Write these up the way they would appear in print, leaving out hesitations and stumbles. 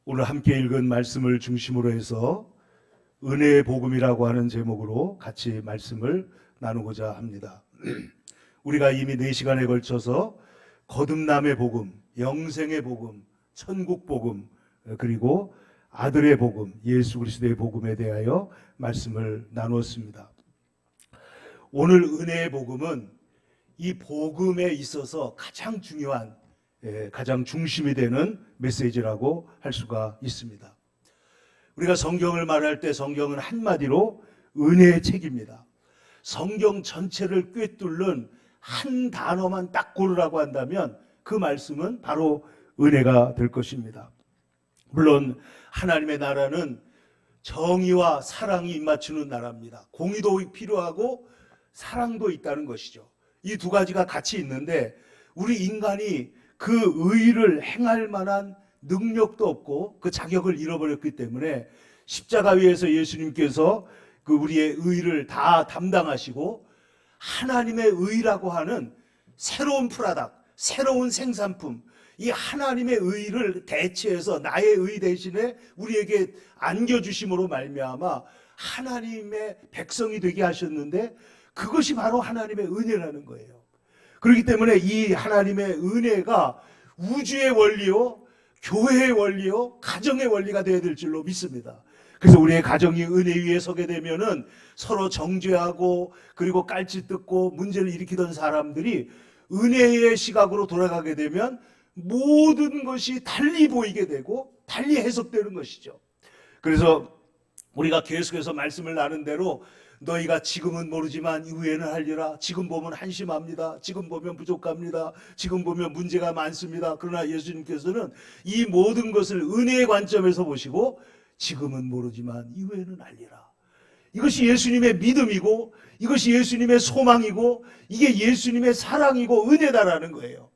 오늘 함께 읽은 말씀을 중심으로 해서 은혜의 복음이라고 하는 제목으로 같이 말씀을 나누고자 합니다. 우리가 이미 4시간에 걸쳐서 거듭남의 복음, 영생의 복음, 천국 복음, 그리고 아들의 복음, 예수 그리스도의 복음에 대하여 말씀을 나누었습니다. 오늘 은혜의 복음은 이 복음에 있어서 가장 중요한, 가장 중심이 되는 메시지라고 할 수가 있습니다. 우리가 성경을 말할 때 성경은 한마디로 은혜의 책입니다. 성경 전체를 꿰뚫는 한 단어만 딱 고르라고 한다면 그 말씀은 바로 은혜가 될 것입니다. 물론 하나님의 나라는 정의와 사랑이 입맞추는 나라입니다. 공의도 필요하고 사랑도 있다는 것이죠. 이 두 가지가 같이 있는데 우리 인간이 그 의를 행할 만한 능력도 없고 그 자격을 잃어버렸기 때문에 십자가 위에서 예수님께서 그 우리의 의를 다 담당하시고 하나님의 의라고 하는 새로운 프로덕트, 새로운 생산품, 이 하나님의 의를 대체해서 나의 의 대신에 우리에게 안겨주심으로 말미암아 하나님의 백성이 되게 하셨는데 그것이 바로 하나님의 은혜라는 거예요. 그렇기 때문에 이 하나님의 은혜가 우주의 원리요, 교회의 원리요, 가정의 원리가 되어야 될 줄로 믿습니다. 그래서 우리의 가정이 은혜 위에 서게 되면은 서로 정죄하고 그리고 깔짓 듣고 문제를 일으키던 사람들이 은혜의 시각으로 돌아가게 되면 모든 것이 달리 보이게 되고 달리 해석되는 것이죠. 그래서 우리가 계속해서 말씀을 나눈 대로 너희가 지금은 모르지만 이후에는 하리라. 지금 보면 한심합니다. 지금 보면 부족합니다. 지금 보면 문제가 많습니다. 그러나 예수님께서는 이 모든 것을 은혜의 관점에서 보시고 지금은 모르지만 이후에는 알리라. 이것이 예수님의 믿음이고 이것이 예수님의 소망이고 이게 예수님의 사랑이고 은혜다라는 거예요.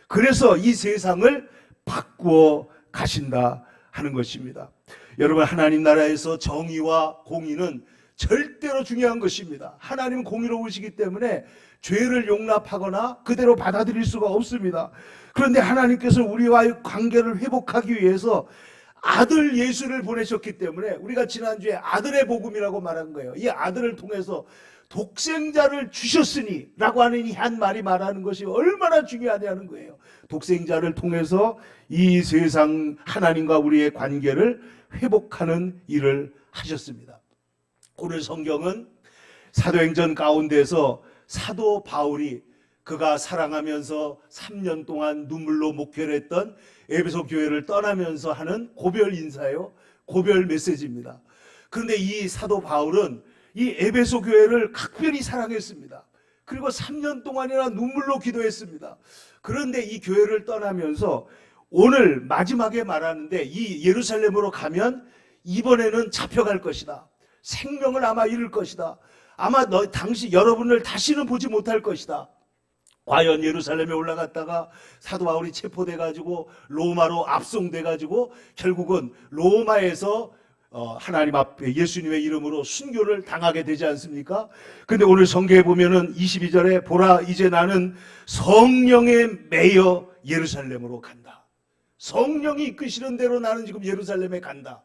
그래서 이 세상을 바꾸어 가신다 하는 것입니다. 여러분, 하나님 나라에서 정의와 공의는 절대로 중요한 것입니다. 하나님은 공의로우시기 때문에 죄를 용납하거나 그대로 받아들일 수가 없습니다. 그런데 하나님께서 우리와의 관계를 회복하기 위해서 아들 예수를 보내셨기 때문에 우리가 지난주에 아들의 복음이라고 말한 거예요. 이 아들을 통해서 독생자를 주셨으니 라고 하는 이 한 말이 말하는 것이 얼마나 중요하냐는 거예요. 독생자를 통해서 이 세상 하나님과 우리의 관계를 회복하는 일을 하셨습니다. 오늘 성경은 사도행전 가운데서 사도 바울이 그가 사랑하면서 3년 동안 눈물로 목회를 했던 에베소 교회를 떠나면서 하는 고별 인사요, 고별 메시지입니다. 그런데 이 사도 바울은 이 에베소 교회를 각별히 사랑했습니다. 그리고 3년 동안이나 눈물로 기도했습니다. 그런데 이 교회를 떠나면서 오늘 마지막에 말하는데 이 예루살렘으로 가면 이번에는 잡혀갈 것이다. 생명을 아마 잃을 것이다. 아마 여러분을 다시는 보지 못할 것이다. 과연 예루살렘에 올라갔다가 사도 바울이 체포돼가지고 로마로 압송돼가지고 결국은 로마에서 하나님 앞에 예수님의 이름으로 순교를 당하게 되지 않습니까? 근데 오늘 성경에 보면은 22절에 보라 이제 나는 성령에 매여 예루살렘으로 간다. 성령이 이끄시는 대로 나는 지금 예루살렘에 간다.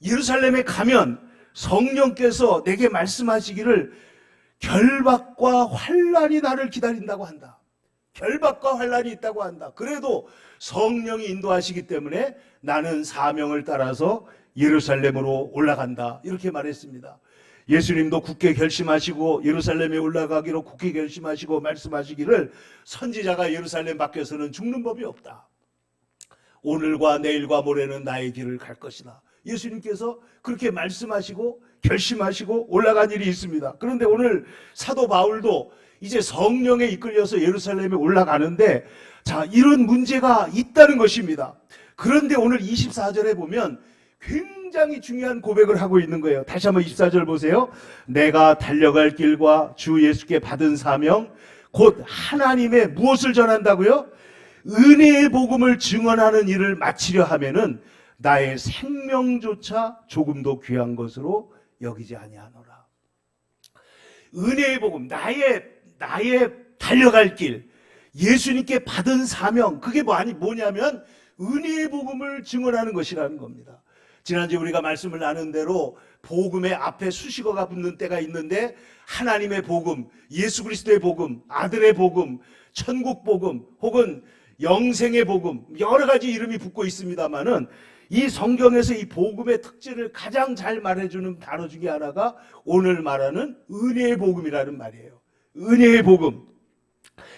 예루살렘에 가면 성령께서 내게 말씀하시기를 결박과 환난이 나를 기다린다고 한다. 결박과 환난이 있다고 한다. 그래도 성령이 인도하시기 때문에 나는 사명을 따라서 예루살렘으로 올라간다. 이렇게 말했습니다. 예수님도 굳게 결심하시고 예루살렘에 올라가기로 굳게 결심하시고 말씀하시기를 선지자가 예루살렘 밖에서는 죽는 법이 없다. 오늘과 내일과 모레는 나의 길을 갈 것이다. 예수님께서 그렇게 말씀하시고 결심하시고 올라간 일이 있습니다. 그런데 오늘 사도 바울도 이제 성령에 이끌려서 예루살렘에 올라가는데 자, 이런 문제가 있다는 것입니다. 그런데 오늘 24절에 보면 굉장히 중요한 고백을 하고 있는 거예요. 다시 한번 24절 보세요. 내가 달려갈 길과 주 예수께 받은 사명 곧 하나님의 무엇을 전한다고요? 은혜의 복음을 증언하는 일을 마치려 하면은 나의 생명조차 조금도 귀한 것으로 여기지 아니하노라. 은혜의 복음, 나의 달려갈 길, 예수님께 받은 사명, 그게 뭐냐면 은혜의 복음을 증언하는 것이라는 겁니다. 지난주에 우리가 말씀을 나눈 대로 복음의 앞에 수식어가 붙는 때가 있는데 하나님의 복음, 예수 그리스도의 복음, 아들의 복음, 천국 복음 혹은 영생의 복음 여러 가지 이름이 붙고 있습니다만은 이 성경에서 이 복음의 특질을 가장 잘 말해주는 단어 중에 하나가 오늘 말하는 은혜의 복음이라는 말이에요. 은혜의 복음.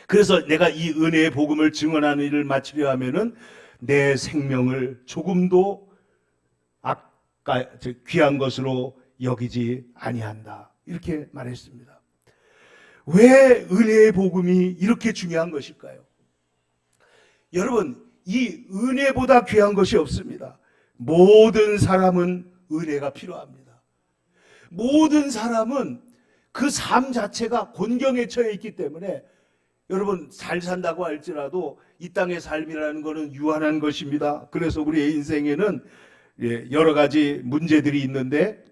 그래서 내가 이 은혜의 복음을 증언하는 일을 마치려 하면은 내 생명을 조금도 귀한 것으로 여기지 아니한다. 이렇게 말했습니다. 왜 은혜의 복음이 이렇게 중요한 것일까요? 여러분, 이 은혜보다 귀한 것이 없습니다. 모든 사람은 은혜가 필요합니다. 모든 사람은 그 삶 자체가 곤경에 처해 있기 때문에 여러분 잘 산다고 할지라도 이 땅의 삶이라는 것은 유한한 것입니다. 그래서 우리의 인생에는 여러 가지 문제들이 있는데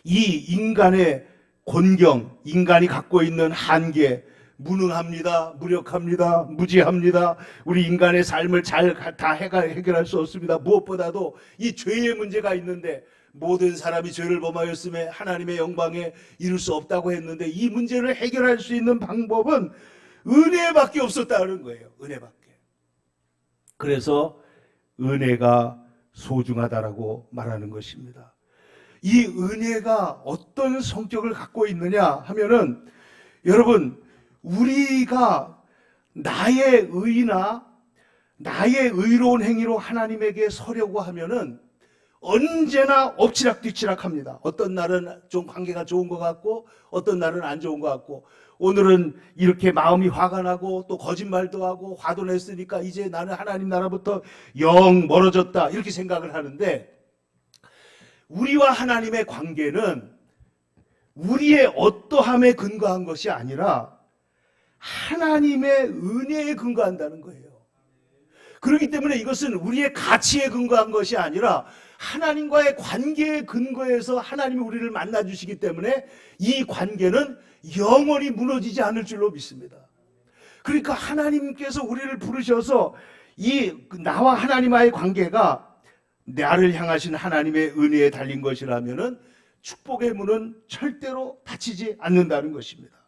이 인간의 곤경, 인간이 갖고 있는 한계, 무능합니다, 무력합니다, 무지합니다. 우리 인간의 삶을 잘 다 해결할 수 없습니다. 무엇보다도 이 죄의 문제가 있는데 모든 사람이 죄를 범하였음에 하나님의 영광에 이룰 수 없다고 했는데 이 문제를 해결할 수 있는 방법은 은혜밖에 없었다는 거예요. 은혜밖에. 그래서 은혜가 소중하다라고 말하는 것입니다. 이 은혜가 어떤 성격을 갖고 있느냐 하면은 여러분 우리가 나의 의나 나의 의로운 행위로 하나님에게 서려고 하면은 언제나 엎치락뒤치락 합니다. 어떤 날은 좀 관계가 좋은 것 같고 어떤 날은 안 좋은 것 같고 오늘은 이렇게 마음이 화가 나고 또 거짓말도 하고 화도 냈으니까 이제 나는 하나님 나라부터 영 멀어졌다 이렇게 생각을 하는데 우리와 하나님의 관계는 우리의 어떠함에 근거한 것이 아니라 하나님의 은혜에 근거한다는 거예요. 그렇기 때문에 이것은 우리의 가치에 근거한 것이 아니라 하나님과의 관계에 근거해서 하나님이 우리를 만나주시기 때문에 이 관계는 영원히 무너지지 않을 줄로 믿습니다. 그러니까 하나님께서 우리를 부르셔서 이 나와 하나님과의 관계가 나를 향하신 하나님의 은혜에 달린 것이라면은 축복의 문은 절대로 닫히지 않는다는 것입니다.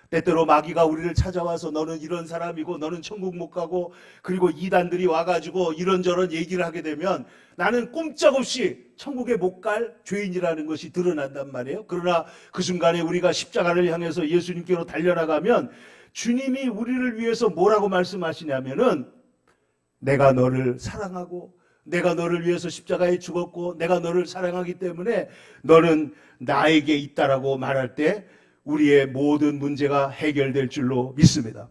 때때로 마귀가 우리를 찾아와서 너는 이런 사람이고 너는 천국 못 가고 그리고 이단들이 와가지고 이런저런 얘기를 하게 되면 나는 꼼짝없이 천국에 못 갈 죄인이라는 것이 드러난단 말이에요. 그러나 그 순간에 우리가 십자가를 향해서 예수님께로 달려나가면 주님이 우리를 위해서 뭐라고 말씀하시냐면은 내가 너를 사랑하고 내가 너를 위해서 십자가에 죽었고 내가 너를 사랑하기 때문에 너는 나에게 있다라고 말할 때 우리의 모든 문제가 해결될 줄로 믿습니다.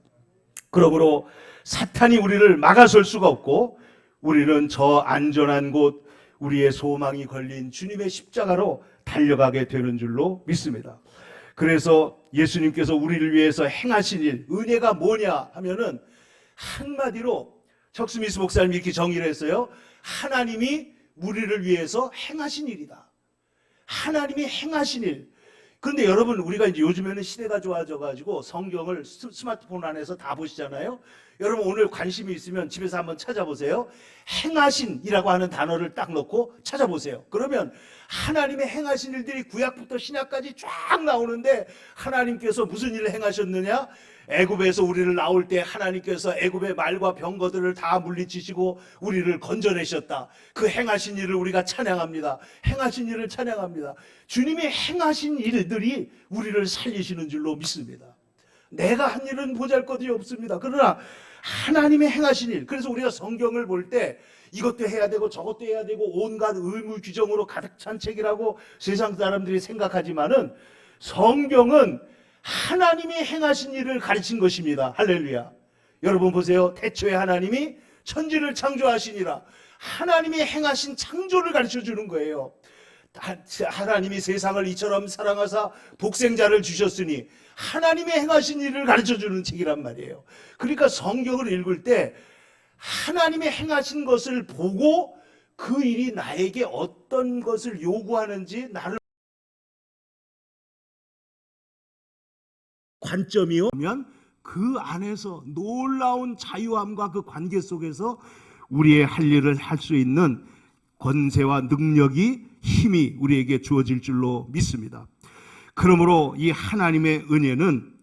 그러므로 사탄이 우리를 막아설 수가 없고 우리는 저 안전한 곳 우리의 소망이 걸린 주님의 십자가로 달려가게 되는 줄로 믿습니다. 그래서 예수님께서 우리를 위해서 행하신 일, 은혜가 뭐냐 하면은 한마디로 척스미스 목사님이 이렇게 정의를 했어요. 하나님이 우리를 위해서 행하신 일이다. 하나님이 행하신 일. 그런데 여러분 우리가 이제 요즘에는 시대가 좋아져가지고 성경을 스마트폰 안에서 다 보시잖아요. 여러분 오늘 관심이 있으면 집에서 한번 찾아보세요. 행하신이라고 하는 단어를 딱 넣고 찾아보세요. 그러면 하나님의 행하신 일들이 구약부터 신약까지 쫙 나오는데 하나님께서 무슨 일을 행하셨느냐? 애굽에서 우리를 나올 때 하나님께서 애굽의 말과 병거들을 다 물리치시고 우리를 건져내셨다. 그 행하신 일을 우리가 찬양합니다. 행하신 일을 찬양합니다. 주님이 행하신 일들이 우리를 살리시는 줄로 믿습니다. 내가 한 일은 보잘것이 없습니다. 그러나 하나님의 행하신 일, 그래서 우리가 성경을 볼 때 이것도 해야 되고 저것도 해야 되고 온갖 의무 규정으로 가득 찬 책이라고 세상 사람들이 생각하지만은 성경은 하나님이 행하신 일을 가르친 것입니다. 할렐루야. 여러분 보세요. 태초에 하나님이 천지를 창조하시니라. 하나님이 행하신 창조를 가르쳐 주는 거예요. 하나님이 세상을 이처럼 사랑하사 독생자를 주셨으니 하나님의 행하신 일을 가르쳐 주는 책이란 말이에요. 그러니까 성경을 읽을 때 하나님의 행하신 것을 보고 그 일이 나에게 어떤 것을 요구하는지 나를 관점이 오면 그 안에서 놀라운 자유함과 그 관계 속에서 우리의 할 일을 할 수 있는 권세와 능력이 힘이 우리에게 주어질 줄로 믿습니다. 그러므로 이 하나님의 은혜는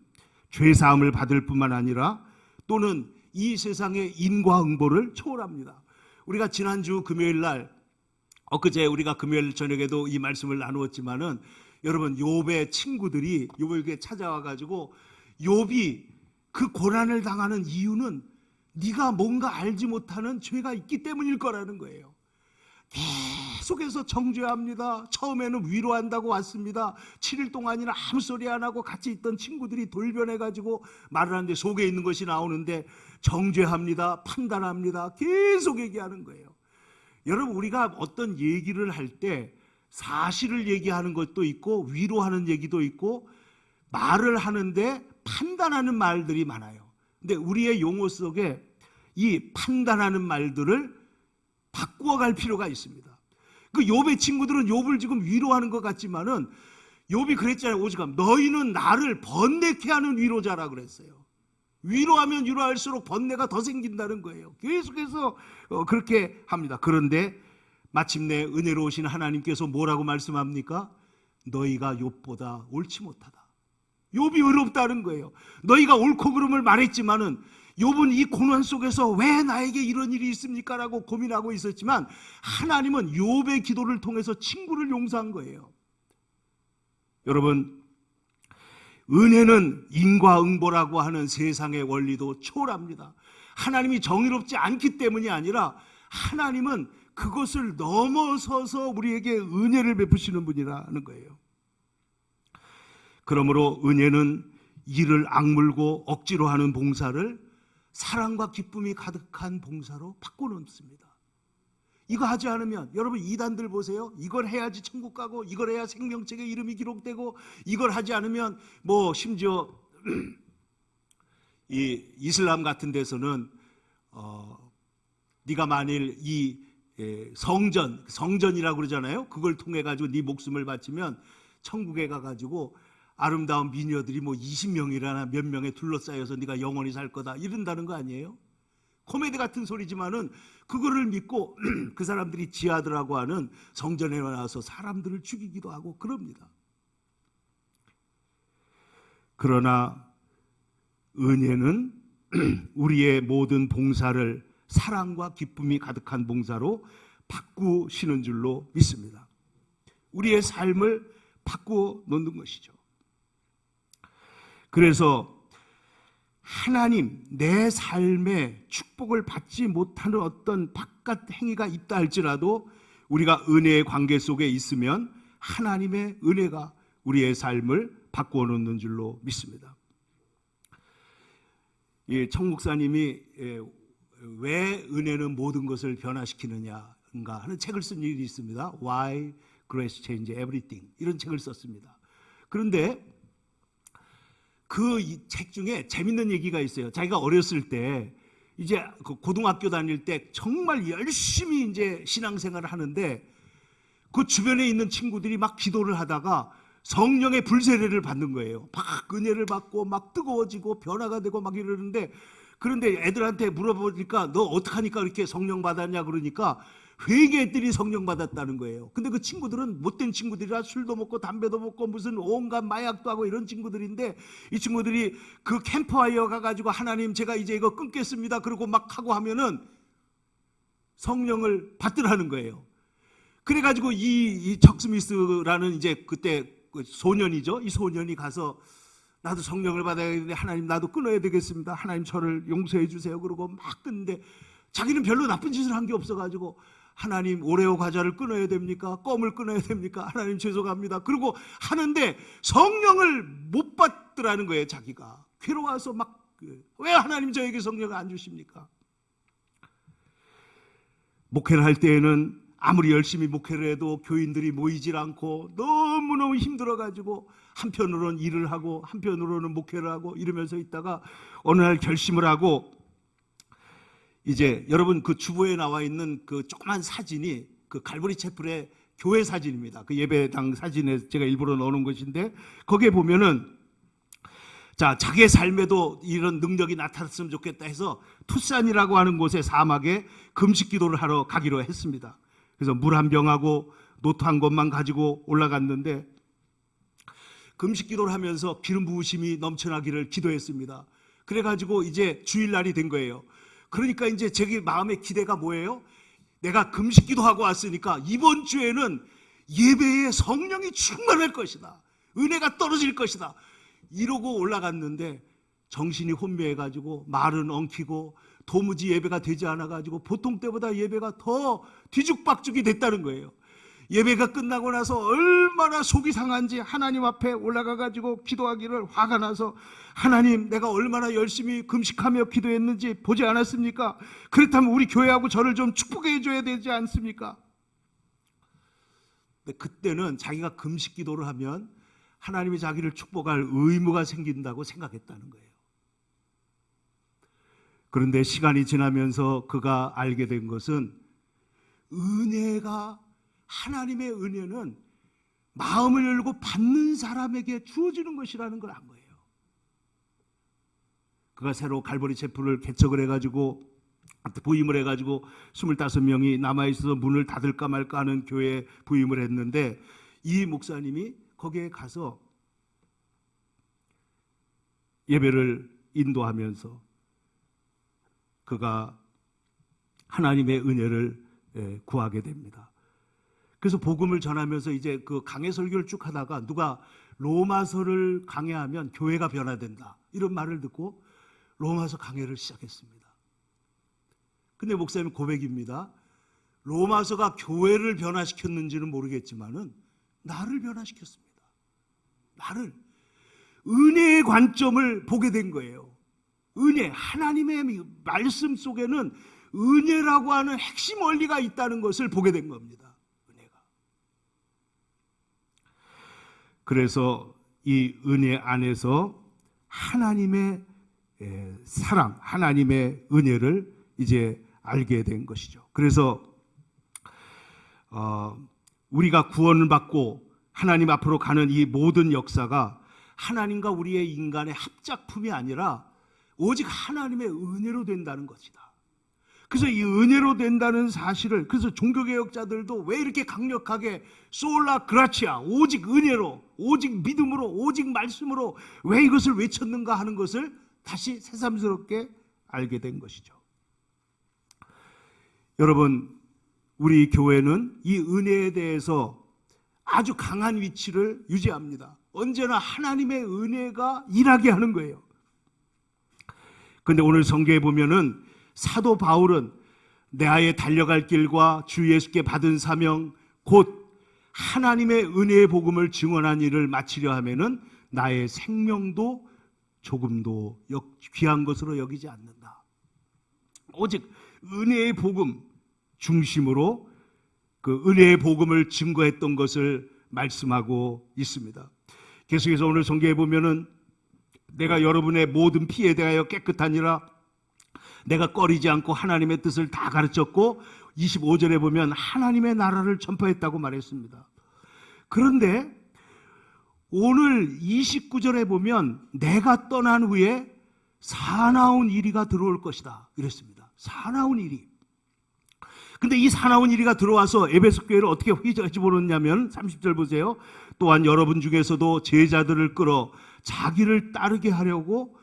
죄사함을 받을 뿐만 아니라 또는 이 세상의 인과응보를 초월합니다. 우리가 지난주 금요일 날, 엊그제 우리가 금요일 저녁에도 이 말씀을 나누었지만은 여러분, 욥의 친구들이 욥에게 찾아와 가지고 욥이 그 고난을 당하는 이유는 네가 뭔가 알지 못하는 죄가 있기 때문일 거라는 거예요. 계속해서 정죄합니다. 처음에는 위로한다고 왔습니다. 7일 동안이나 아무 소리 안 하고 같이 있던 친구들이 돌변해가지고 말을 하는데 속에 있는 것이 나오는데 정죄합니다. 판단합니다. 계속 얘기하는 거예요. 여러분, 우리가 어떤 얘기를 할 때 사실을 얘기하는 것도 있고 위로하는 얘기도 있고 말을 하는데 판단하는 말들이 많아요. 근데 우리의 용어 속에 이 판단하는 말들을 바꾸어 갈 필요가 있습니다. 그 욥의 친구들은 욥을 지금 위로하는 것 같지만은 욥이 그랬잖아요. 오죽하면 너희는 나를 번뇌케 하는 위로자라 그랬어요. 위로하면 위로할수록 번뇌가 더 생긴다는 거예요. 계속해서 그렇게 합니다. 그런데 마침내 은혜로우신 하나님께서 뭐라고 말씀합니까? 너희가 욥보다 옳지 못하다. 욥이 의롭다는 거예요. 너희가 옳고 그름을 말했지만은 욥은 이 고난 속에서 왜 나에게 이런 일이 있습니까? 라고 고민하고 있었지만 하나님은 욥의 기도를 통해서 친구를 용서한 거예요. 여러분, 은혜는 인과응보라고 하는 세상의 원리도 초월합니다. 하나님이 정의롭지 않기 때문이 아니라 하나님은 그것을 넘어서서 우리에게 은혜를 베푸시는 분이라는 거예요. 그러므로 은혜는 이를 악물고 억지로 하는 봉사를 사랑과 기쁨이 가득한 봉사로 바꿔놓습니다. 이거 하지 않으면 여러분 이단들 보세요. 이걸 해야지 천국 가고 이걸 해야 생명책에 이름이 기록되고 이걸 하지 않으면 뭐 심지어 이 이슬람 같은 데서는 네가 만일 이 성전이라고 그러잖아요. 그걸 통해 가지고 네 목숨을 바치면 천국에 가가지고 아름다운 미녀들이 뭐 20명이라나 몇 명에 둘러싸여서 네가 영원히 살 거다 이런다는 거 아니에요? 코미디 같은 소리지만은 그거를 믿고 그 사람들이 지하드라고 하는 성전에 나와서 사람들을 죽이기도 하고 그럽니다. 그러나 은혜는 우리의 모든 봉사를 사랑과 기쁨이 가득한 봉사로 바꾸시는 줄로 믿습니다. 우리의 삶을 바꾸어 놓는 것이죠. 그래서 하나님, 내 삶에 축복을 받지 못하는 어떤 바깥 행위가 있다 할지라도 우리가 은혜의 관계 속에 있으면 하나님의 은혜가 우리의 삶을 바꾸어 놓는 줄로 믿습니다. 청 목사님이 왜 은혜는 모든 것을 변화시키느냐인가 하는 책을 쓴 일이 있습니다. Why Grace Changes Everything 이런 책을 썼습니다. 그런데 그 책 중에 재밌는 얘기가 있어요. 자기가 어렸을 때 이제 고등학교 다닐 때 정말 열심히 이제 신앙생활을 하는데 그 주변에 있는 친구들이 막 기도를 하다가 성령의 불세례를 받는 거예요. 막 은혜를 받고 막 뜨거워지고 변화가 되고 막 이러는데 그런데 애들한테 물어보니까 너 어떡하니까 이렇게 성령 받았냐 그러니까 회개했더니 성령 받았다는 거예요. 근데 그 친구들은 못된 친구들이라 술도 먹고 담배도 먹고 무슨 온갖 마약도 하고 이런 친구들인데 이 친구들이 그 캠프파이어 가가지고 하나님 제가 이제 이거 끊겠습니다 그러고 막 하고 하면은 성령을 받더라는 거예요. 그래가지고 이 척 스미스라는 이제 그때 소년이죠. 이 소년이 가서 나도 성령을 받아야 되는데 하나님 나도 끊어야 되겠습니다. 하나님 저를 용서해 주세요. 그러고 막 끊는데 자기는 별로 나쁜 짓을 한 게 없어가지고 하나님 오레오 과자를 끊어야 됩니까? 껌을 끊어야 됩니까? 하나님 죄송합니다. 그리고 하는데 성령을 못 받더라는 거예요. 자기가 괴로워서 막 왜 하나님 저에게 성령을 안 주십니까? 목회를 할 때에는 아무리 열심히 목회를 해도 교인들이 모이질 않고 너무너무 힘들어가지고 한편으로는 일을 하고 한편으로는 목회를 하고 이러면서 있다가 어느 날 결심을 하고 이제 여러분 그 주보에 나와 있는 그 조그만 사진이 그 갈보리 채플의 교회 사진입니다. 그 예배당 사진에 제가 일부러 넣어놓은 것인데 거기에 보면은 자, 자기의 삶에도 이런 능력이 나타났으면 좋겠다 해서 투싼이라고 하는 곳에 사막에 금식 기도를 하러 가기로 했습니다. 그래서 물 한 병하고 노트 한 권만 가지고 올라갔는데 금식 기도를 하면서 기름 부으심이 넘쳐나기를 기도했습니다. 그래가지고 이제 주일날이 된 거예요. 그러니까 이제 제 마음의 기대가 뭐예요? 내가 금식 기도하고 왔으니까 이번 주에는 예배에 성령이 충만할 것이다. 은혜가 떨어질 것이다. 이러고 올라갔는데 정신이 혼미해가지고 말은 엉키고 도무지 예배가 되지 않아가지고 보통 때보다 예배가 더 뒤죽박죽이 됐다는 거예요. 예배가 끝나고 나서 얼마나 속이 상한지 하나님 앞에 올라가가지고 기도하기를 화가 나서 하나님, 내가 얼마나 열심히 금식하며 기도했는지 보지 않았습니까? 그렇다면 우리 교회하고 저를 좀 축복해 줘야 되지 않습니까? 근데 그때는 자기가 금식 기도를 하면 하나님이 자기를 축복할 의무가 생긴다고 생각했다는 거예요. 그런데 시간이 지나면서 그가 알게 된 것은 하나님의 은혜는 마음을 열고 받는 사람에게 주어지는 것이라는 걸 안 거예요. 그가 새로 갈보리 체프를 개척을 해가지고 부임을 해가지고 25명이 남아있어서 문을 닫을까 말까 하는 교회에 부임을 했는데 이 목사님이 거기에 가서 예배를 인도하면서 그가 하나님의 은혜를 구하게 됩니다. 그래서 복음을 전하면서 이제 그 강해 설교를 쭉 하다가 누가 로마서를 강해하면 교회가 변화된다 이런 말을 듣고 로마서 강해를 시작했습니다. 근데 목사님 고백입니다. 로마서가 교회를 변화시켰는지는 모르겠지만은 나를 변화시켰습니다. 나를 은혜의 관점을 보게 된 거예요. 은혜, 하나님의 말씀 속에는 은혜라고 하는 핵심 원리가 있다는 것을 보게 된 겁니다. 은혜가. 그래서 이 은혜 안에서 하나님의 사랑, 하나님의 은혜를 이제 알게 된 것이죠. 그래서 우리가 구원을 받고 하나님 앞으로 가는 이 모든 역사가 하나님과 우리의 인간의 합작품이 아니라 오직 하나님의 은혜로 된다는 것이다. 그래서 이 은혜로 된다는 사실을, 그래서 종교개혁자들도 왜 이렇게 강력하게 솔라 그라치아, 오직 은혜로, 오직 믿음으로, 오직 말씀으로 왜 이것을 외쳤는가 하는 것을 다시 새삼스럽게 알게 된 것이죠. 여러분, 우리 교회는 이 은혜에 대해서 아주 강한 위치를 유지합니다. 언제나 하나님의 은혜가 일하게 하는 거예요. 그런데 오늘 성경에 보면은 사도 바울은 내아에 달려갈 길과 주 예수께 받은 사명 곧 하나님의 은혜의 복음을 증언한 일을 마치려 하면은 나의 생명도 조금도 귀한 것으로 여기지 않는다. 오직 은혜의 복음 중심으로 그 은혜의 복음을 증거했던 것을 말씀하고 있습니다. 계속해서 오늘 성경에 보면은 내가 여러분의 모든 피에 대하여 깨끗하니라 내가 꺼리지 않고 하나님의 뜻을 다 가르쳤고 25절에 보면 하나님의 나라를 전파했다고 말했습니다. 그런데 오늘 29절에 보면 내가 떠난 후에 사나운 이리가 들어올 것이다 이랬습니다. 사나운 이리. 근데 이 사나운 이리가 들어와서 에베소 교회를 어떻게 휘저어보느냐면 30절 보세요. 또한 여러분 중에서도 제자들을 끌어 자기를 따르게 하려고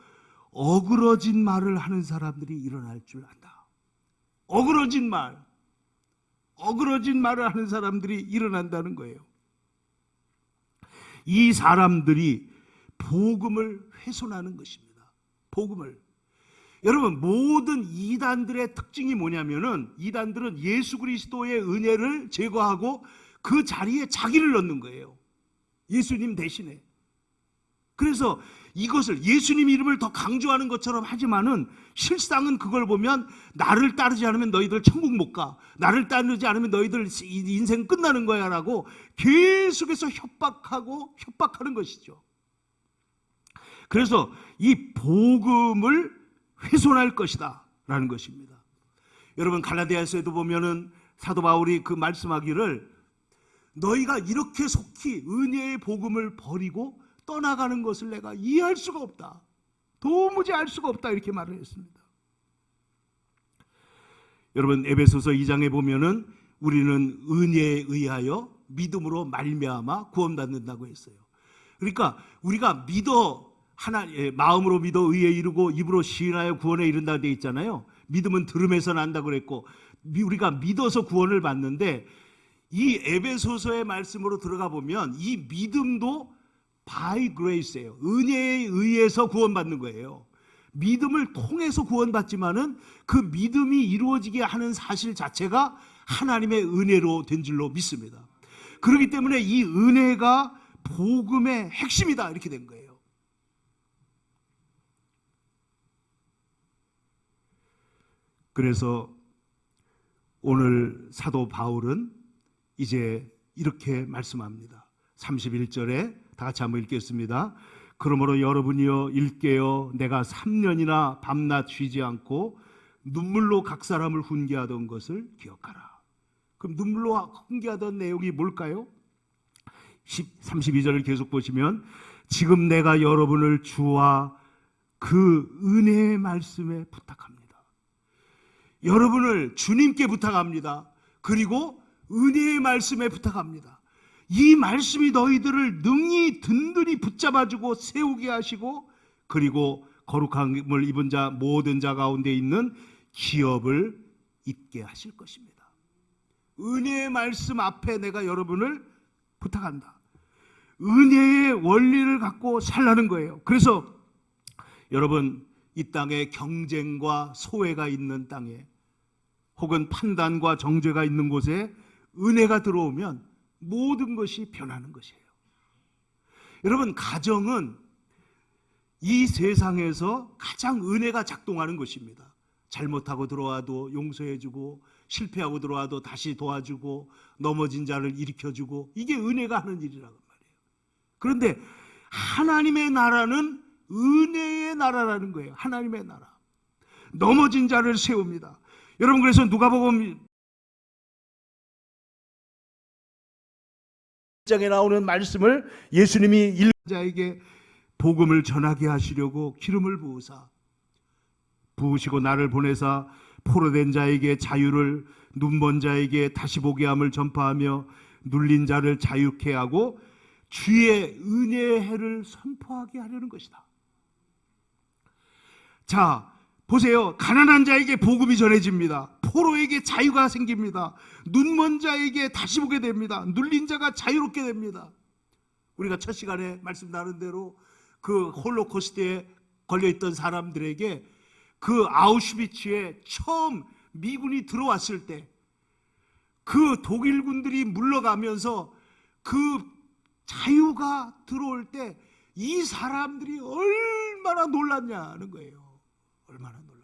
어그러진 말을 하는 사람들이 일어날 줄 안다. 어그러진 말을 하는 사람들이 일어난다는 거예요. 이 사람들이 복음을 훼손하는 것입니다. 복음을. 여러분, 모든 이단들의 특징이 뭐냐면은 이단들은 예수 그리스도의 은혜를 제거하고 그 자리에 자기를 넣는 거예요. 예수님 대신에. 그래서 이것을 예수님 이름을 더 강조하는 것처럼 하지만은 실상은 그걸 보면 나를 따르지 않으면 너희들 천국 못 가. 나를 따르지 않으면 너희들 인생 끝나는 거야 라고 계속해서 협박하는 것이죠. 그래서 이 복음을 훼손할 것이다 라는 것입니다. 여러분, 갈라디아서에도 보면은 사도 바울이 그 말씀하기를 너희가 이렇게 속히 은혜의 복음을 버리고 떠나가는 것을 내가 이해할 수가 없다. 도무지 알 수가 없다. 이렇게 말을 했습니다. 여러분, 에베소서 2장에 보면은 우리는 은혜에 의하여 믿음으로 말미암아 구원받는다고 했어요. 그러니까 우리가 마음으로 믿어 의에 이르고 입으로 시인하여 구원에 이른다 돼 있잖아요. 믿음은 들음에서 난다 그랬고, 우리가 믿어서 구원을 받는데, 이 에베소서의 말씀으로 들어가 보면 이 믿음도 by grace예요. 은혜에 의해서 구원받는 거예요. 믿음을 통해서 구원받지만은 그 믿음이 이루어지게 하는 사실 자체가 하나님의 은혜로 된 줄로 믿습니다. 그렇기 때문에 이 은혜가 복음의 핵심이다, 이렇게 된 거예요. 그래서 오늘 사도 바울은 이제 이렇게 말씀합니다. 31절에 다 같이 한번 읽겠습니다. 그러므로 여러분이여 일깨어 내가 3년이나 밤낮 쉬지 않고 눈물로 각 사람을 훈계하던 것을 기억하라. 그럼 눈물로 훈계하던 내용이 뭘까요? 32절을 계속 보시면 지금 내가 여러분을 주와 그 은혜의 말씀에 부탁합니다. 여러분을 주님께 부탁합니다. 그리고 은혜의 말씀에 부탁합니다. 이 말씀이 너희들을 능히 든든히 붙잡아주고 세우게 하시고, 그리고 거룩함을 입은 자 모든 자 가운데 있는 기업을 잊게 하실 것입니다. 은혜의 말씀 앞에 내가 여러분을 부탁한다. 은혜의 원리를 갖고 살라는 거예요. 그래서 여러분, 이 땅에 경쟁과 소외가 있는 땅에, 혹은 판단과 정죄가 있는 곳에 은혜가 들어오면 모든 것이 변하는 것이에요. 여러분, 가정은 이 세상에서 가장 은혜가 작동하는 것입니다. 잘못하고 들어와도 용서해주고, 실패하고 들어와도 다시 도와주고, 넘어진 자를 일으켜주고, 이게 은혜가 하는 일이라고 말이에요. 그런데 하나님의 나라는 은혜의 나라라는 거예요. 하나님의 나라. 넘어진 자를 세웁니다. 여러분, 그래서 누가복음 1장에 나오는 말씀을 예수님이 자에게 복음을 전하게 하시려고 기름을 부으시고 나를 보내사 포로된 자에게 자유를, 눈먼 자에게 다시 보게 함을 전파하며 눌린 자를 자유케 하고 주의 은혜의 해를 선포하게 하려는 것이다. 자, 보세요. 가난한 자에게 복음이 전해집니다. 포로에게 자유가 생깁니다. 눈먼 자에게 다시 보게 됩니다. 눌린 자가 자유롭게 됩니다. 우리가 첫 시간에 말씀 나눈 대로 그 홀로코스트에 걸려있던 사람들에게 그 아우슈비츠에 처음 미군이 들어왔을 때 그 독일군들이 물러가면서 그 자유가 들어올 때 이 사람들이 얼마나 놀랐냐는 거예요. 얼마나 놀랐냐.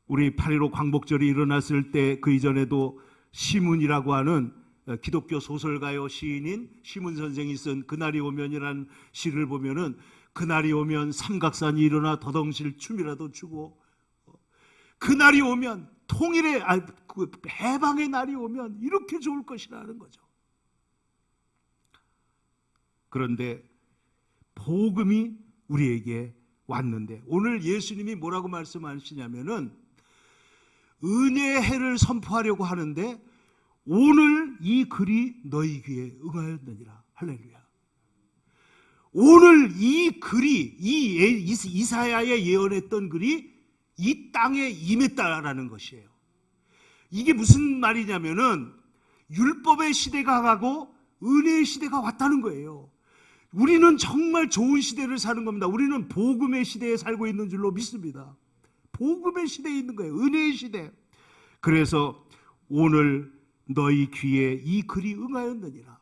우리 8.15 광복절이 일어났을 때 그 이전에도 시문이라고 하는 기독교 소설가요 시인인 시문 선생이 쓴 그날이 오면이라는 시를 보면은, 그날이 오면 삼각산이 일어나 더덩실 춤이라도 추고, 그날이 오면 통일의 해방의 날이 오면 이렇게 좋을 것이라는 거죠. 그런데 복음이 우리에게 왔는데, 오늘 예수님이 뭐라고 말씀하시냐면은 은혜의 해를 선포하려고 하는데 오늘 이 글이 너희 귀에 응하였느니라. 할렐루야. 오늘 이 글이, 이사야의 예언했던 글이 이 땅에 임했다라는 것이에요. 이게 무슨 말이냐면은 율법의 시대가 가고 은혜의 시대가 왔다는 거예요. 우리는 정말 좋은 시대를 사는 겁니다. 우리는 복음의 시대에 살고 있는 줄로 믿습니다. 복음의 시대에 있는 거예요. 은혜의 시대. 그래서 오늘 너희 귀에 이 글이 응하였느니라.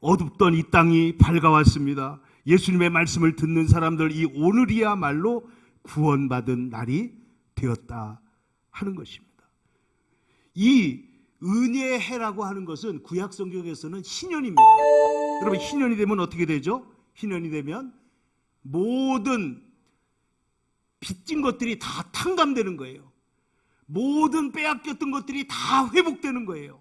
어둡던 이 땅이 밝아왔습니다. 예수님의 말씀을 듣는 사람들, 이 오늘이야말로 구원받은 날이 되었다 하는 것입니다. 이 은혜의 해라고 하는 것은 구약 성경에서는 희년입니다. 여러분, 희년이 되면 어떻게 되죠? 희년이 되면 모든 빚진 것들이 다 탕감되는 거예요. 모든 빼앗겼던 것들이 다 회복되는 거예요.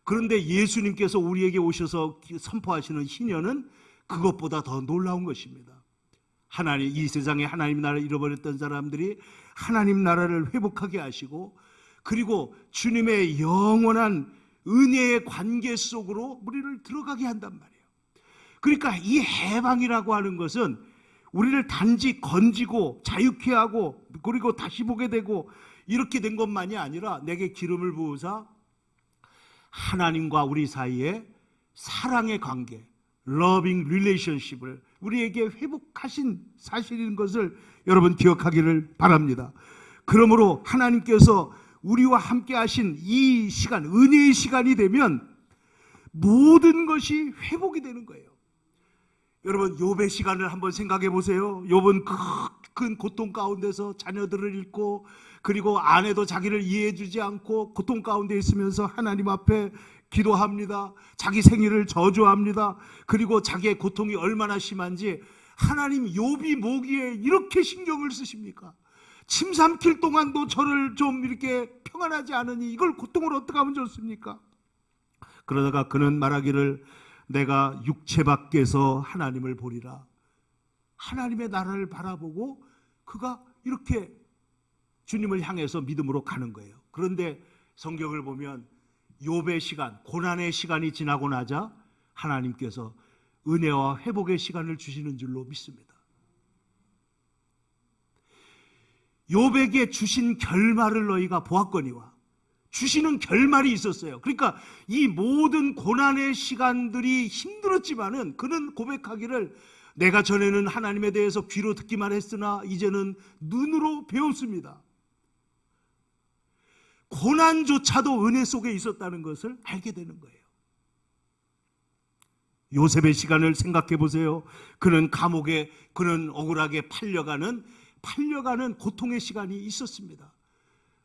그런데 예수님께서 우리에게 오셔서 선포하시는 희년은 그것보다 더 놀라운 것입니다. 하나님, 이 세상에 하나님 나라를 잃어버렸던 사람들이 하나님 나라를 회복하게 하시고, 그리고 주님의 영원한 은혜의 관계 속으로 우리를 들어가게 한단 말이에요. 그러니까 이 해방이라고 하는 것은 우리를 단지 건지고 자유케 하고 그리고 다시 보게 되고 이렇게 된 것만이 아니라 내게 기름을 부으사 하나님과 우리 사이에 사랑의 관계, loving relationship을 우리에게 회복하신 사실인 것을 여러분 기억하기를 바랍니다. 그러므로 하나님께서 우리와 함께 하신 이 시간, 은혜의 시간이 되면 모든 것이 회복이 되는 거예요. 여러분, 욥의 시간을 한번 생각해 보세요. 욥은 큰 고통 가운데서 자녀들을 잃고, 그리고 아내도 자기를 이해해 주지 않고 고통 가운데 있으면서 하나님 앞에 기도합니다. 자기 생일을 저주합니다. 그리고 자기의 고통이 얼마나 심한지, 하나님 욥이 뭐기에 이렇게 신경을 쓰십니까? 침 삼킬 동안도 저를 좀 이렇게 평안하지 않으니 이걸 고통을 어떻게 하면 좋습니까? 그러다가 그는 말하기를 내가 육체 밖에서 하나님을 보리라. 하나님의 나라를 바라보고 그가 이렇게 주님을 향해서 믿음으로 가는 거예요. 그런데 성경을 보면 욥의 시간, 고난의 시간이 지나고 나자 하나님께서 은혜와 회복의 시간을 주시는 줄로 믿습니다. 욥에게 주신 결말을 너희가 보았거니와, 주시는 결말이 있었어요. 그러니까 이 모든 고난의 시간들이 힘들었지만은 그는 고백하기를 내가 전에는 하나님에 대해서 귀로 듣기만 했으나 이제는 눈으로 배웠습니다. 고난조차도 은혜 속에 있었다는 것을 알게 되는 거예요. 요셉의 시간을 생각해 보세요. 그는 감옥에, 그는 억울하게 팔려가는 고통의 시간이 있었습니다.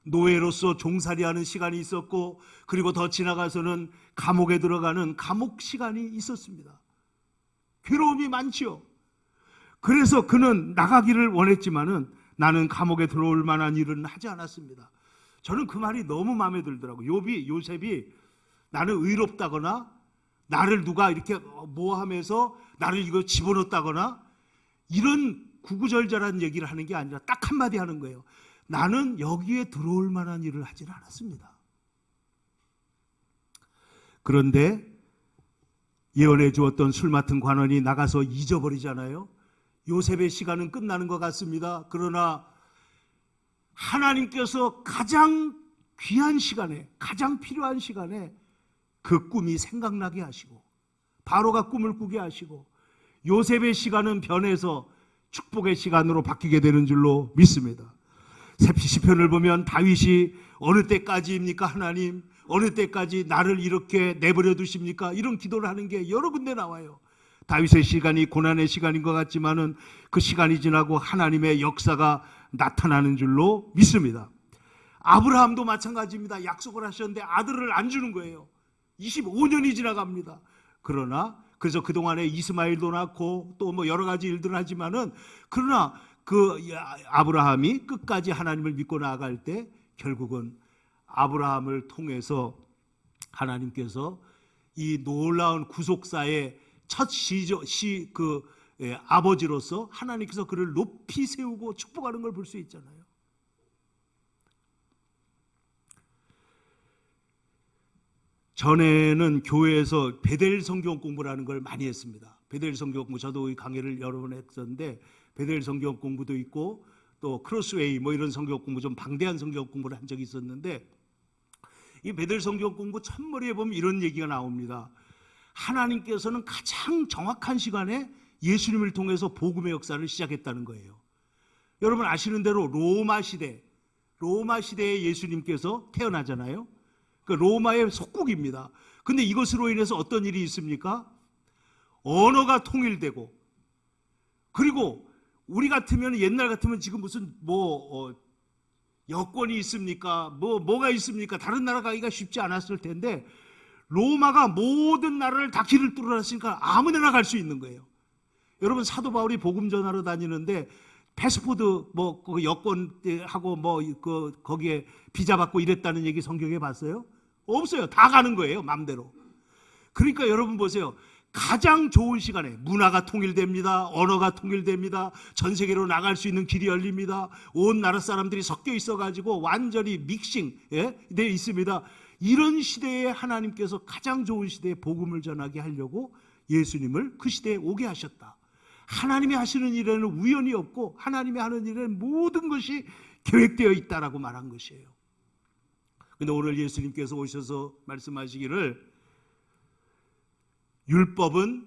노예로서 종살이하는 시간이 있었고, 그리고 더 지나가서는 감옥에 들어가는 감옥 시간이 있었습니다. 괴로움이 많지요. 그래서 그는 나가기를 원했지만은 나는 감옥에 들어올 만한 일은 하지 않았습니다. 저는 그 말이 너무 마음에 들더라고요. 요셉이 나는 의롭다거나 나를 누가 이렇게 모함해서 나를 이거 집어넣었다거나 이런 구구절절한 얘기를 하는 게 아니라 딱 한마디 하는 거예요. 나는 여기에 들어올 만한 일을 하지는 않았습니다. 그런데 예언해 주었던 술 맡은 관원이 나가서 잊어버리잖아요. 요셉의 시간은 끝나는 것 같습니다. 그러나 하나님께서 가장 귀한 시간에, 가장 필요한 시간에 그 꿈이 생각나게 하시고, 바로가 꿈을 꾸게 하시고, 요셉의 시간은 변해서 축복의 시간으로 바뀌게 되는 줄로 믿습니다. 시편을 보면 다윗이 어느 때까지입니까 하나님? 어느 때까지 나를 이렇게 내버려 두십니까? 이런 기도를 하는 게 여러 군데 나와요. 다윗의 시간이 고난의 시간인 것 같지만은 그 시간이 지나고 하나님의 역사가 나타나는 줄로 믿습니다. 아브라함도 마찬가지입니다. 약속을 하셨는데 아들을 안 주는 거예요. 25년이 지나갑니다. 그래서 그동안에 이스마엘도 낳고 또 뭐 여러 가지 일들을 하지만은, 그러나 그 아브라함이 끝까지 하나님을 믿고 나아갈 때 결국은 아브라함을 통해서 하나님께서 이 놀라운 구속사의 첫 아버지로서 하나님께서 그를 높이 세우고 축복하는 걸 볼 수 있잖아요. 전에는 교회에서 베델 성경 공부라는 걸 많이 했습니다. 베델 성경 공부, 저도 이 강의를 여러 번 했었는데 베델 성경 공부도 있고 또 크로스웨이 뭐 이런 성경 공부, 좀 방대한 성경 공부를 한 적이 있었는데, 이 베델 성경 공부 첫머리에 보면 이런 얘기가 나옵니다. 하나님께서는 가장 정확한 시간에 예수님을 통해서 복음의 역사를 시작했다는 거예요. 여러분 아시는 대로 로마 시대에 예수님께서 태어나잖아요. 그 로마의 속국입니다. 근데 이것으로 인해서 어떤 일이 있습니까? 언어가 통일되고, 그리고 우리 같으면, 옛날 같으면 지금 무슨 여권이 있습니까? 뭐가 있습니까? 다른 나라 가기가 쉽지 않았을 텐데 로마가 모든 나라를 다 길을 뚫어놨으니까 아무데나 갈 수 있는 거예요. 여러분 사도 바울이 복음 전하러 다니는데 패스포드 그 여권하고 거기에 비자 받고 이랬다는 얘기 성경에 봤어요? 없어요. 다 가는 거예요, 마음대로. 그러니까 여러분 보세요. 가장 좋은 시간에 문화가 통일됩니다. 언어가 통일됩니다. 전 세계로 나갈 수 있는 길이 열립니다. 온 나라 사람들이 섞여 있어가지고 완전히 믹싱 되어 있습니다. 이런 시대에 하나님께서 가장 좋은 시대에 복음을 전하게 하려고 예수님을 그 시대에 오게 하셨다. 하나님이 하시는 일에는 우연이 없고 하나님이 하는 일에는 모든 것이 계획되어 있다라고 말한 것이에요. 근데 오늘 예수님께서 오셔서 말씀하시기를 율법은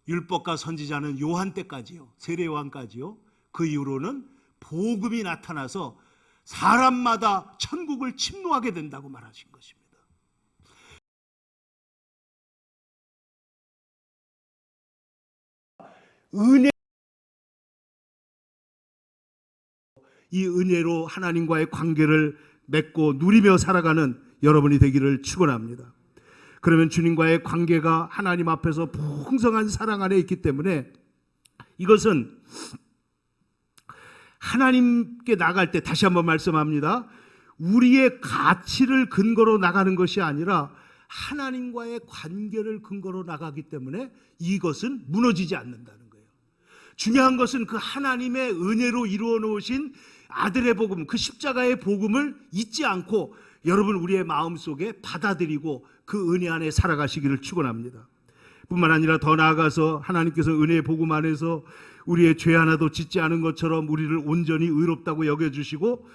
율법과 선지자는 요한 때까지요. 세례 요한까지요. 그 이후로는 복음이 나타나서 사람마다 천국을 침노하게 된다고 말하신 것입니다. 은혜, 이 은혜로 하나님과의 관계를 맺고 누리며 살아가는 여러분이 되기를 축원합니다. 그러면 주님과의 관계가 하나님 앞에서 풍성한 사랑 안에 있기 때문에 이것은 하나님께 나갈 때 다시 한번 말씀합니다. 우리의 가치를 근거로 나가는 것이 아니라 하나님과의 관계를 근거로 나가기 때문에 이것은 무너지지 않는다는 거예요. 중요한 것은 그 하나님의 은혜로 이루어 놓으신 아들의 복음, 그 십자가의 복음을 잊지 않고 여러분 우리의 마음속에 받아들이고 그 은혜 안에 살아가시기를 축원합니다. 뿐만 아니라 더 나아가서 하나님께서 은혜의 복음 안에서 우리의 죄 하나도 짓지 않은 것처럼 우리를 온전히 의롭다고 여겨주시고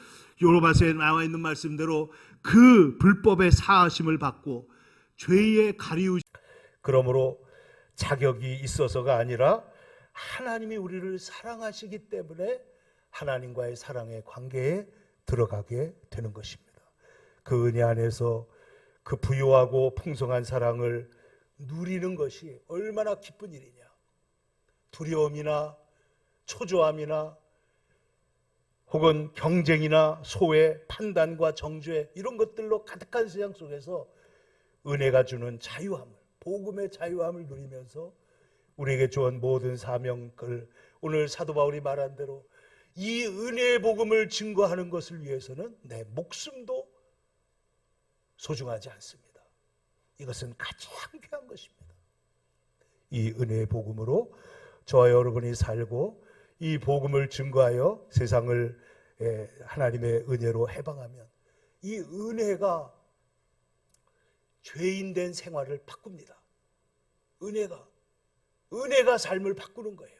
요로바스에 나와 있는 말씀대로 그 불법의 사하심을 받고 죄의 가리우심, 그러므로 자격이 있어서가 아니라 하나님이 우리를 사랑하시기 때문에 하나님과의 사랑의 관계에 들어가게 되는 것입니다. 그 은혜 안에서 그 부유하고 풍성한 사랑을 누리는 것이 얼마나 기쁜 일이냐. 두려움이나 초조함이나 혹은 경쟁이나 소외, 판단과 정죄 이런 것들로 가득한 세상 속에서 은혜가 주는 자유함을, 복음의 자유함을 누리면서 우리에게 주은 모든 사명을 오늘 사도 바울이 말한 대로 이 은혜의 복음을 증거하는 것을 위해서는 내 목숨도 소중하지 않습니다. 이것은 가장 귀한 것입니다. 이 은혜의 복음으로 저와 여러분이 살고 이 복음을 증거하여 세상을 하나님의 은혜로 해방하면 이 은혜가 죄인된 생활을 바꿉니다. 은혜가 삶을 바꾸는 거예요.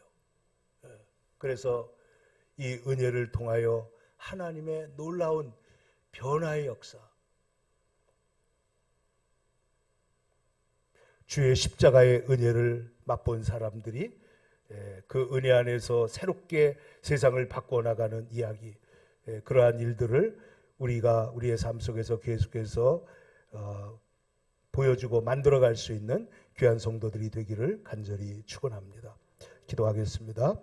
그래서 이 은혜를 통하여 하나님의 놀라운 변화의 역사, 주의 십자가의 은혜를 맛본 사람들이 그 은혜 안에서 새롭게 세상을 바꿔나가는 이야기, 그러한 일들을 우리가 우리의 삶 속에서 계속해서 보여주고 만들어갈 수 있는 귀한 성도들이 되기를 간절히 축원합니다. 기도하겠습니다.